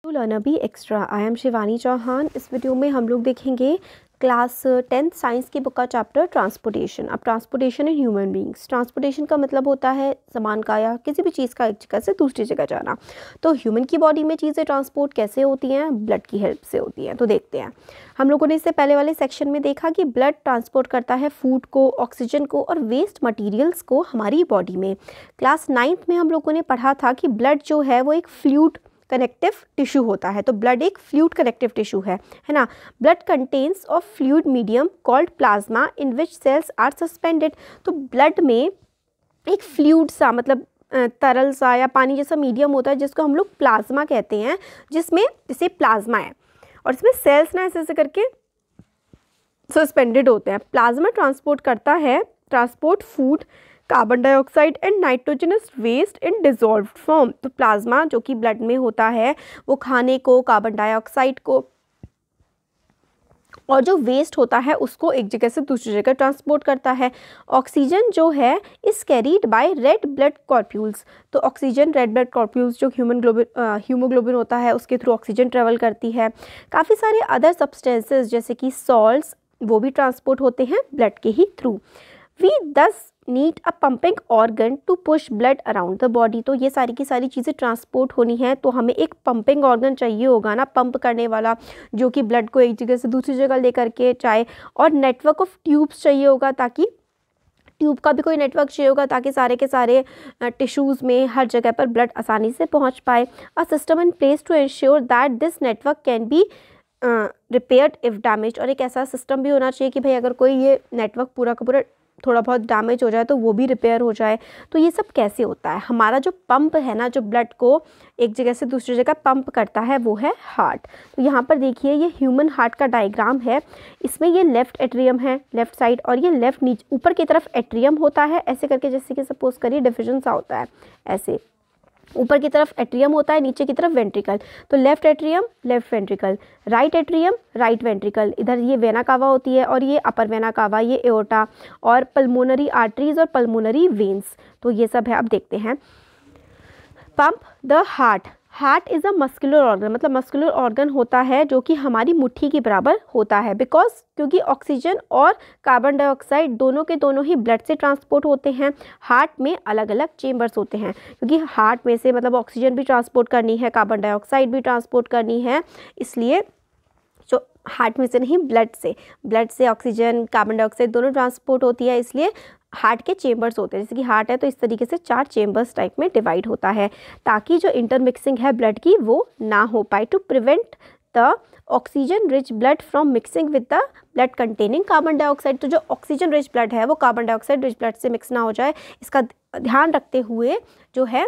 To learn a B extra. I am Shivani Chauhan. इस video में हम लोग देखेंगे क्लास 10th साइंस की बुक का चैप्टर ट्रांसपोर्टेशन। अब transportation in human beings, transportation का मतलब होता है सामान का या किसी भी चीज़ का एक जगह से दूसरी जगह जाना। तो ह्यूमन की बॉडी में चीज़ें ट्रांसपोर्ट कैसे होती हैं? ब्लड की हेल्प से होती हैं। तो देखते हैं। हम लोगों ने इससे पहले वाले सेक्शन में देखा कि ब्लड ट्रांसपोर्ट करता है फूड को, ऑक्सीजन को और वेस्ट मटीरियल्स को हमारी बॉडी में। क्लास 9th में हम लोगों ने पढ़ा था कि ब्लड जो है वो एक फ्लूइड कनेक्टिव टिश्यू होता है। तो ब्लड एक फ्लूइड कनेक्टिव टिश्यू है ना। Blood contains of fluid medium called plasma in which cells are suspended. तो ब्लड में एक फ्लूइड सा मतलब तरल सा या पानी जैसा मीडियम होता है जिसको हम लोग प्लाज्मा कहते हैं, जिसमें जैसे प्लाज्मा है और इसमें सेल्स ना ऐसे ऐसे करके सस्पेंडेड होते हैं। प्लाज्मा ट्रांसपोर्ट करता है, transport food, carbon dioxide and nitrogenous waste in dissolved form. तो प्लाज्मा जो कि ब्लड में होता है वो खाने को, कार्बन डाइऑक्साइड को और जो वेस्ट होता है उसको एक जगह से दूसरी जगह ट्रांसपोर्ट करता है। ऑक्सीजन जो है is carried by red blood corpuscles. तो ऑक्सीजन रेड ब्लड कॉर्प्यूल्स जो हीमोग्लोबिन होता है उसके थ्रू ऑक्सीजन ट्रेवल करती है। काफ़ी सारे अदर सब्सटेंसेस जैसे कि सॉल्ट्स वो भी ट्रांसपोर्ट होते हैं ब्लड के ही through. We thus need a pumping organ to push blood around the body. तो ये सारी की सारी चीज़ें ट्रांसपोर्ट होनी है तो हमें एक पंपिंग ऑर्गन चाहिए होगा ना, पंप करने वाला, जो कि ब्लड को एक जगह से दूसरी जगह लेकर के जाए। और नेटवर्क ऑफ ट्यूब्स चाहिए होगा, ताकि ट्यूब का भी कोई नेटवर्क चाहिए होगा ताकि सारे के सारे टिश्यूज़ में हर जगह पर ब्लड आसानी से पहुँच पाए। A system in place to ensure that this network can be repaired if damage. और एक ऐसा सिस्टम भी होना चाहिए कि भाई अगर कोई ये नेटवर्क पूरा का पूरा थोड़ा बहुत डैमेज हो जाए तो वो भी रिपेयर हो जाए। तो ये सब कैसे होता है? हमारा जो पंप है ना, जो ब्लड को एक जगह से दूसरी जगह पंप करता है वो है हार्ट। तो यहाँ पर देखिए ये ह्यूमन हार्ट का डायग्राम है। इसमें ये लेफ्ट एट्रियम है, लेफ्ट साइड, और ये लेफ्ट नीचे ऊपर की तरफ एट्रियम होता है ऐसे करके, जैसे कि सपोज करिए डिविजन सा होता है ऐसे। ऊपर की तरफ एट्रियम होता है, नीचे की तरफ वेंट्रिकल। तो left atrium left ventricle, right atrium right ventricle, इधर ये वेना कावा होती है और ये अपर वेना कावा, ये एओर्टा, और पल्मोनरी आर्टरीज और पल्मोनरी वेन्स। तो ये सब है। अब देखते हैं pump the heart. Heart is a muscular organ, मतलब मस्कुलर ऑर्गन होता है जो कि हमारी मुट्ठी के बराबर होता है। बिकॉज क्योंकि ऑक्सीजन और कार्बन डाइऑक्साइड दोनों के दोनों ही ब्लड से ट्रांसपोर्ट होते हैं। हार्ट में अलग अलग चेम्बर्स होते हैं क्योंकि हार्ट में से मतलब ऑक्सीजन भी ट्रांसपोर्ट करनी है, कार्बन डाइऑक्साइड भी ट्रांसपोर्ट करनी है, इसलिए जो हार्ट में से नहीं ब्लड से ऑक्सीजन कार्बन डाइऑक्साइड दोनों ट्रांसपोर्ट होती है, इसलिए हार्ट के चेम्बर्स होते हैं। जैसे कि हार्ट है तो इस तरीके से 4 चेम्बर्स टाइप में डिवाइड होता है ताकि जो इंटरमिक्सिंग है ब्लड की वो ना हो पाए, to prevent the oxygen rich blood from mixing with the blood containing carbon dioxide. तो जो ऑक्सीजन रिच ब्लड है वो कार्बन डाइऑक्साइड रिच ब्लड से मिक्स ना हो जाए, इसका ध्यान रखते हुए जो है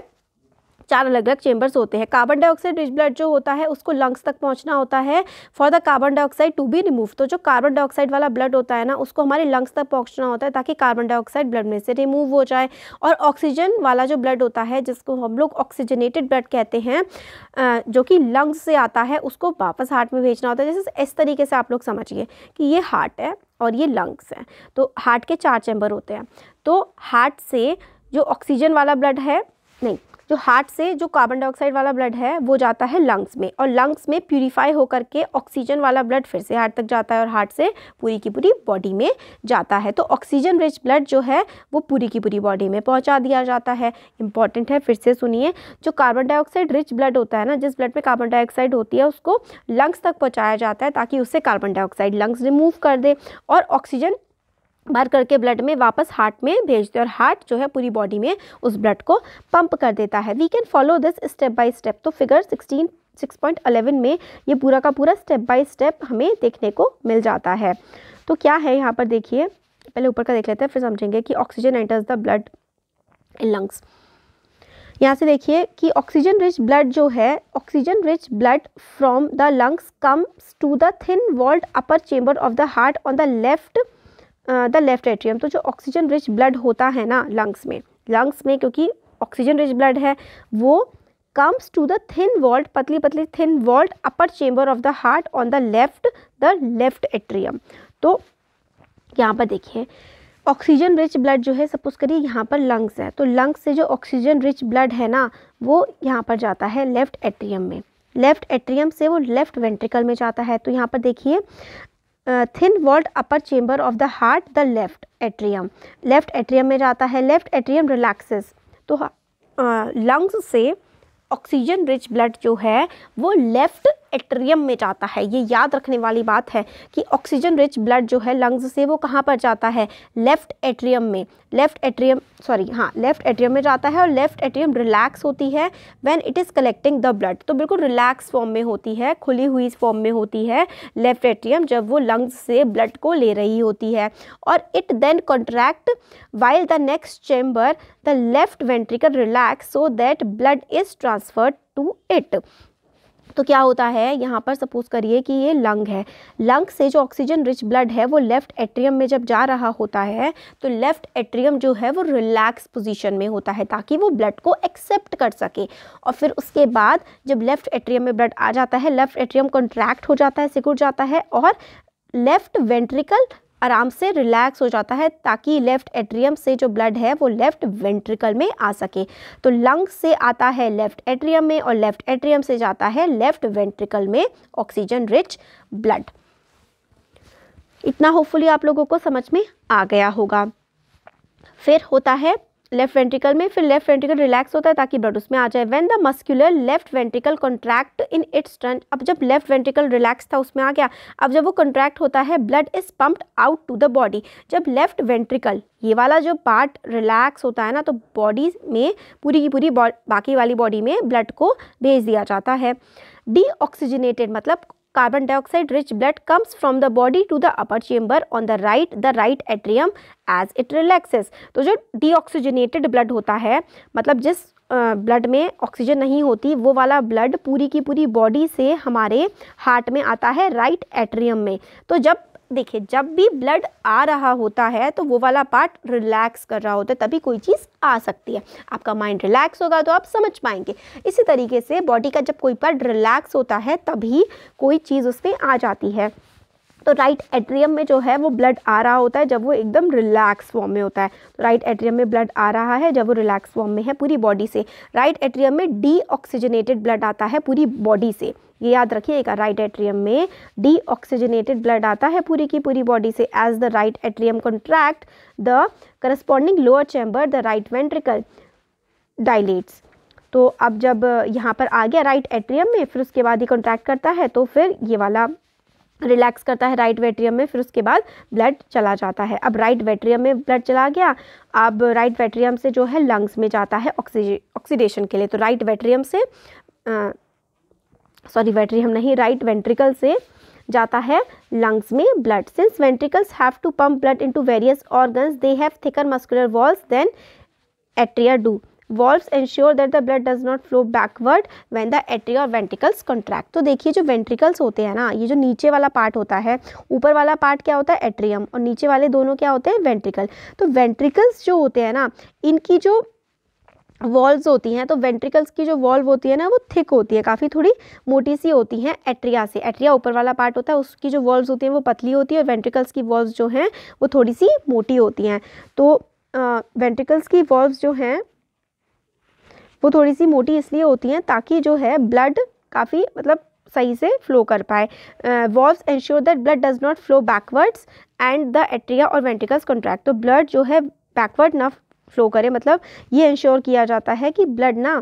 4 अलग अलग चेम्बर्स होते हैं। कार्बन डाइऑक्साइड रिच ब्लड जो होता है उसको लंग्स तक पहुंचना होता है for the carbon dioxide to be remove. तो जो कार्बन डाइऑक्साइड वाला ब्लड होता है ना उसको हमारे लंग्स तक पहुंचना होता है ताकि कार्बन डाइऑक्साइड ब्लड में से रिमूव हो जाए। और ऑक्सीजन वाला जो ब्लड होता है जिसको हम लोग ऑक्सीजनेटेड ब्लड कहते हैं, जो कि लंग्स से आता है, उसको वापस हार्ट में भेजना होता है। जैसे इस तरीके से आप लोग समझिए कि ये हार्ट है और ये लंग्स है। तो हार्ट के 4 चैम्बर होते हैं। तो हार्ट से जो ऑक्सीजन वाला ब्लड है, नहीं, जो हार्ट से जो कार्बन डाइऑक्साइड वाला ब्लड है वो जाता है लंग्स में, और लंग्स में प्यूरिफाई होकर के ऑक्सीजन वाला ब्लड फिर से हार्ट तक जाता है और हार्ट से पूरी की पूरी बॉडी में जाता है। तो ऑक्सीजन रिच ब्लड जो है वो पूरी की पूरी बॉडी में पहुंचा दिया जाता है। इंपॉर्टेंट है, फिर से सुनिए। जो कार्बन डाइऑक्साइड रिच ब्लड होता है ना, जिस ब्लड में कार्बन डाइऑक्साइड होती है उसको लंग्स तक पहुँचाया जाता है ताकि उससे कार्बन डाइऑक्साइड लंग्स रिमूव कर दे और ऑक्सीजन भर करके ब्लड में वापस हार्ट में भेज दे, और हार्ट जो है पूरी बॉडी में उस ब्लड को पंप कर देता है। We can follow this step by step. तो फिगर 6.11 में ये पूरा का पूरा स्टेप बाय स्टेप हमें देखने को मिल जाता है। तो क्या है यहाँ पर देखिए, पहले ऊपर का देख लेते हैं फिर समझेंगे कि oxygen enters the blood in lungs. यहाँ से देखिए कि ऑक्सीजन रिच ब्लड जो है, oxygen rich blood from the lungs comes to the thin walled upper chamber of the heart on the left atrium. तो जो ऑक्सीजन रिच ब्लड होता है ना लंग्स में क्योंकि ऑक्सीजन रिच ब्लड है वो comes to the thin walled, पतली पतली thin walled upper chamber of the heart on the left atrium. तो यहाँ पर देखिए ऑक्सीजन रिच ब्लड जो है, सपोज करिए यहाँ पर लंग्स है, तो लंग्स से जो ऑक्सीजन रिच ब्लड है ना वो यहाँ पर जाता है लेफ्ट एट्रियम में। लेफ्ट एट्रियम से वो लेफ्ट वेंट्रिकल में जाता है। तो यहाँ पर देखिए thin walled upper chamber of the heart the left atrium में जाता है। लेफ्ट एट्रियम रिलैक्सेस, तो लंग्स से ऑक्सीजन रिच ब्लड जो है वो लेफ्ट एट्रियम में जाता है। ये याद रखने वाली बात है कि ऑक्सीजन रिच ब्लड जो है लंग्स से वो कहाँ पर जाता है, लेफ्ट एट्रियम में। लेफ्ट एट्रियम में जाता है और लेफ्ट एट्रियम रिलैक्स होती है when it is collecting the blood. तो बिल्कुल रिलैक्स फॉर्म में होती है, खुली हुई फॉर्म में होती है लेफ्ट एट्रियम जब वो लंग्स से ब्लड को ले रही होती है। और it then contract while the next chamber the left ventricle relax so that blood is transferred to it. तो क्या होता है यहाँ पर, सपोज करिए कि ये लंग है, लंग से जो ऑक्सीजन रिच ब्लड है वो लेफ्ट एट्रियम में जब जा रहा होता है तो लेफ्ट एट्रियम जो है वो रिलैक्स पोजीशन में होता है ताकि वो ब्लड को एक्सेप्ट कर सके। और फिर उसके बाद जब लेफ्ट एट्रियम में ब्लड आ जाता है, लेफ्ट एट्रियम कॉन्ट्रैक्ट हो जाता है, सिकुड़ जाता है और लेफ्ट वेंट्रिकल आराम से रिलैक्स हो जाता है ताकि लेफ्ट एट्रियम से जो ब्लड है वो लेफ्ट वेंट्रिकल में आ सके। तो लंग से आता है लेफ्ट एट्रियम में और लेफ्ट एट्रियम से जाता है लेफ्ट वेंट्रिकल में ऑक्सीजन रिच ब्लड। इतना होपफुली आप लोगों को समझ में आ गया होगा। फिर होता है लेफ्ट वेंट्रिकल में, फिर लेफ्ट वेंट्रिकल रिलैक्स होता है ताकि ब्लड उसमें आ जाए। When the muscular left ventricle contract in its turn, अब जब लेफ्ट वेंट्रिकल रिलैक्स था उसमें आ गया, अब जब वो कॉन्ट्रैक्ट होता है blood is pumped out to the body. जब लेफ्ट वेंट्रिकल ये वाला जो पार्ट रिलैक्स होता है ना तो बॉडी में पूरी की पूरी बाकी वाली बॉडी में ब्लड को भेज दिया जाता है। डीऑक्सीजनेटेड मतलब carbon dioxide rich blood comes from the body to the upper chamber on the right atrium as it relaxes. तो जो डीऑक्सीजनेटेड ब्लड होता है मतलब जिस ब्लड में ऑक्सीजन नहीं होती वो वाला ब्लड पूरी की पूरी बॉडी से हमारे हार्ट में आता है राइट एट्रियम में। तो जब देखिए जब भी ब्लड आ रहा होता है तो वो वाला पार्ट रिलैक्स कर रहा होता है तभी कोई चीज़ आ सकती है। आपका माइंड रिलैक्स होगा तो आप समझ पाएंगे। इसी तरीके से बॉडी का जब कोई पार्ट रिलैक्स होता है तभी कोई चीज़ उसमें आ जाती है। तो राइट एट्रियम में जो है वो ब्लड आ रहा होता है जब वो एकदम रिलैक्स फॉर्म में होता है। तो राइट एट्रियम में ब्लड आ रहा है जब वो रिलैक्स फॉर्म में है पूरी बॉडी से। राइट एट्रियम में डीऑक्सीजनेटेड ब्लड आता है पूरी बॉडी से, ये याद रखिएगा। राइट एट्रियम में डीऑक्सीजनेटेड ब्लड आता है पूरी की पूरी बॉडी से। As the right atrium contract the corresponding lower chamber the right ventricle dilates. तो अब जब यहाँ पर आ गया राइट एट्रियम में फिर उसके बाद ही कॉन्ट्रैक्ट करता है तो फिर ये वाला रिलैक्स करता है राइट वेट्रियम में, फिर उसके बाद ब्लड चला जाता है। अब राइट वेट्रियम में ब्लड चला गया, अब राइट वेट्रियम से जो है लंग्स में जाता है ऑक्सीडेशन के लिए। तो राइट वेट्रियम से राइट वेंट्रिकल से जाता है लंग्स में blood. Since ventricles have to pump blood into various organs they have thicker muscular walls than atria do. Valves ensure that the blood does not flow backward when the atria or ventricles contract। तो देखिए जो ventricles होते हैं ना, ये जो नीचे वाला पार्ट होता है, ऊपर वाला पार्ट क्या होता है एट्रियम और नीचे वाले दोनों क्या होते हैं वेंट्रिकल। तो वेंट्रिकल्स जो होते हैं ना इनकी जो वॉल्व्स होती हैं, तो वेंट्रिकल्स की जो वॉल्व होती है ना वो थिक होती है, काफ़ी थोड़ी मोटी सी होती हैं एट्रिया से। एट्रिया ऊपर वाला पार्ट होता है उसकी जो वॉल्व्स होती हैं वो पतली होती है और वेंट्रिकल्स की वॉल्व्स जो हैं वो थोड़ी सी मोटी होती हैं। तो वेंट्रिकल्स की वॉल्व्स जो हैं वो थोड़ी सी मोटी इसलिए होती हैं ताकि जो है ब्लड काफ़ी मतलब सही से फ्लो कर पाए। Valves ensure that blood does not flow backwards and the atria और वेंट्रिकल्स कॉन्ट्रैक्ट। तो ब्लड जो है बैकवर्ड ना फ्लो करे, मतलब ये इंश्योर किया जाता है कि ब्लड ना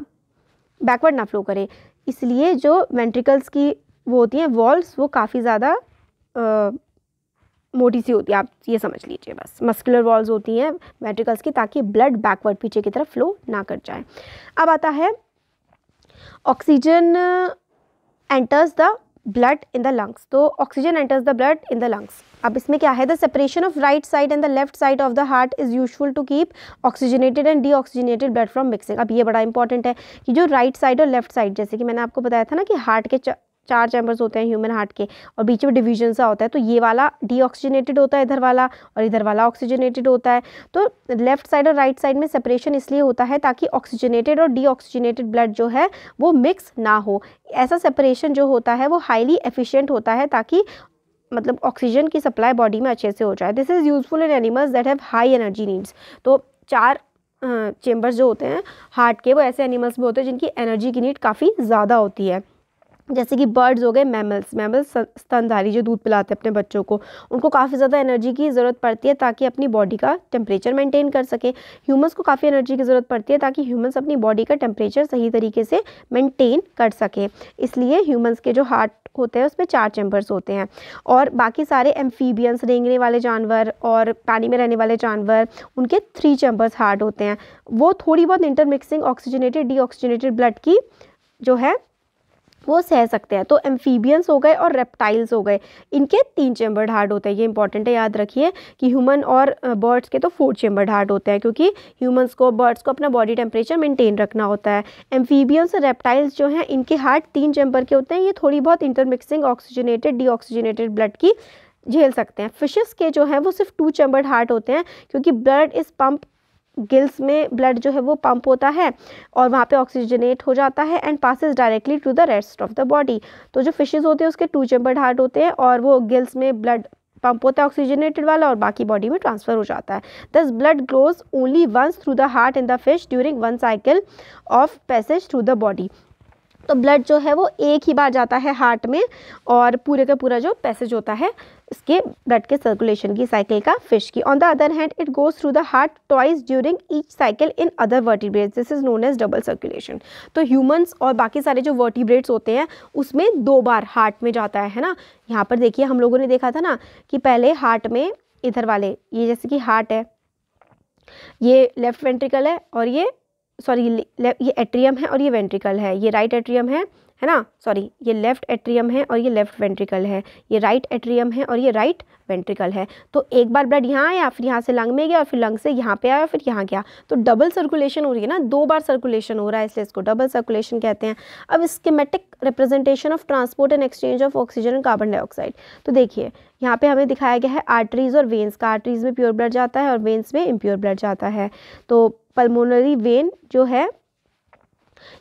बैकवर्ड ना फ्लो करे, इसलिए जो वेंट्रिकल्स की वो होती हैं वॉल्व्स वो काफ़ी ज़्यादा मोटी सी होती है, आप ये समझ लीजिए बस। मस्कुलर वॉल्व्स होती हैं वेंट्रिकल्स की ताकि ब्लड बैकवर्ड पीछे की तरफ फ्लो ना कर जाए। अब आता है oxygen enters the blood in the lungs. तो oxygen enters the blood in the lungs. अब इसमें क्या है, the separation of right side and the left side of the heart is useful to keep oxygenated and deoxygenated blood from mixing. अब ये बड़ा important है कि जो राइट साइड और लेफ्ट साइड, जैसे कि मैंने आपको बताया था ना कि हार्ट के 4 चैम्बर्स होते हैं ह्यूमन हार्ट के और बीच में डिवीजन सा होता है, तो ये वाला डीऑक्सीजनेटेड होता है इधर वाला और इधर वाला ऑक्सीजनेटेड होता है। तो लेफ्ट साइड और राइट साइड में सेपरेशन इसलिए होता है ताकि ऑक्सीजनेटेड और डीऑक्सीजनेटेड ब्लड जो है वो मिक्स ना हो। ऐसा सेपरेशन जो होता है वो हाईली एफिशिएंट होता है ताकि मतलब ऑक्सीजन की सप्लाई बॉडी में अच्छे से हो जाए। This is useful in animals that have high energy needs. तो 4 चेम्बर्स जो होते हैं हार्ट के वो ऐसे एनिमल्स में होते हैं जिनकी एनर्जी की नीड काफ़ी ज़्यादा होती है। जैसे कि बर्ड्स हो गए, मैमल्स स्तनधारी जो दूध पिलाते हैं अपने बच्चों को, उनको काफ़ी ज़्यादा एनर्जी की ज़रूरत पड़ती है ताकि अपनी बॉडी का टेम्परेचर मेंटेन कर सकें। ह्यूमंस को काफ़ी एनर्जी की ज़रूरत पड़ती है ताकि ह्यूमंस अपनी बॉडी का टेम्परेचर सही तरीके से मेंटेन कर सकें। इसलिए ह्यूमंस के जो हार्ट होते हैं उसमें 4 चैम्बर्स होते हैं। और बाकी सारे एम्फीबियंस, रेंगने वाले जानवर और पानी में रहने वाले जानवर, उनके 3 चैम्बर्स हार्ट होते हैं। वो थोड़ी बहुत इंटरमिक्सिंग ऑक्सीजनेटेड डीऑक्सीजनेटेड ब्लड की जो है वो सह सकते हैं। तो एम्फीबियंस हो गए और रेप्टाइल्स हो गए, इनके 3 चैम्बर्ड हार्ट होते हैं। ये इंपॉर्टेंट है, याद रखिए कि ह्यूमन और बर्ड्स के तो 4 चैम्बर्ड हार्ट होते हैं, क्योंकि ह्यूमंस को, बर्ड्स को अपना बॉडी टेम्परेचर मेंटेन रखना होता है। एम्फीबियंस और रेप्टाइल्स जो हैं इनके हार्ट 3 चैम्बर के होते हैं। ये थोड़ी बहुत इंटरमिक्सिंग ऑक्सीजनेटेड डीऑक्सीजनेटेड ब्लड की झेल सकते हैं। फिशेस के जो है वो सिर्फ 2 चैम्बर्ड हार्ट होते हैं, क्योंकि ब्लड इस पंप, गिल्स में ब्लड जो है वो पंप होता है और वहाँ पे ऑक्सीजनेट हो जाता है and passes directly to the rest of the body. तो जो फिशेस होते हैं उसके 2 चैम्बर्ड हार्ट होते हैं और वो गिल्स में ब्लड पंप होता है ऑक्सीजनेटेड वाला और बाकी बॉडी में ट्रांसफ़र हो जाता है। Thus blood goes only once through the heart in the fish during 1 cycle of passage through the body. तो ब्लड जो है वो एक ही बार जाता है हार्ट में और पूरे का पूरा जो पैसेज होता है इसके ब्लड के सर्कुलेशन की साइकिल का फिश की। On the other hand it goes through the heart twice during each cycle in other vertebrates, this is known as double circulation. तो ह्यूमंस और बाकी सारे जो वर्टिब्रेट्स होते हैं उसमें 2 बार हार्ट में जाता है ना। यहाँ पर देखिए हम लोगों ने देखा था ना कि पहले हार्ट में इधर वाले, ये जैसे कि हार्ट है, ये लेफ्ट वेंट्रिकल है और ये ये एट्रियम है और ये वेंट्रिकल है, ये राइट एट्रियम है ना, सॉरी ये लेफ्ट एट्रियम है और ये लेफ्ट वेंट्रिकल है, ये राइट एट्रियम है और ये राइट वेंट्रिकल है। तो एक बार ब्लड यहाँ आया, फिर यहाँ से लंग में गया और फिर लंग से यहाँ पे आया, फिर यहाँ गया, तो डबल सर्कुलेशन हो रही है ना, 2 बार सर्कुलेशन हो रहा है, इसलिए इसको डबल सर्कुलेशन कहते हैं। अब schematic representation of transport and exchange of oxygen and carbon dioxide. तो देखिए यहाँ पे हमें दिखाया गया है आर्टरीज और वेन्स का। आर्टरीज में प्योर ब्लड जाता है और वेन्स में इम्प्योर ब्लड जाता है। तो पल्मोनरी वेन जो है,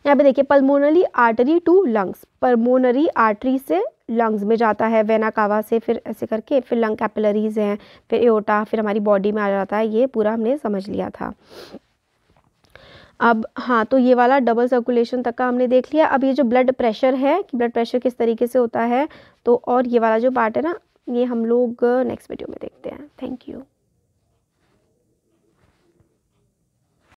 यहाँ पे देखिए pulmonary artery to lungs, pulmonary artery से लंग्स में जाता है, वेना कावा से फिर ऐसे करके, फिर लंग कैपिलरीज हैं, फिर एओर्टा, फिर हमारी बॉडी में आ जाता है। ये पूरा हमने समझ लिया था। अब हाँ, तो ये वाला डबल सर्कुलेशन तक का हमने देख लिया। अब ये जो ब्लड प्रेशर है कि ब्लड प्रेशर किस तरीके से होता है, तो और ये वाला जो पार्ट है ना, ये हम लोग नेक्स्ट वीडियो में देखते हैं। Thank you.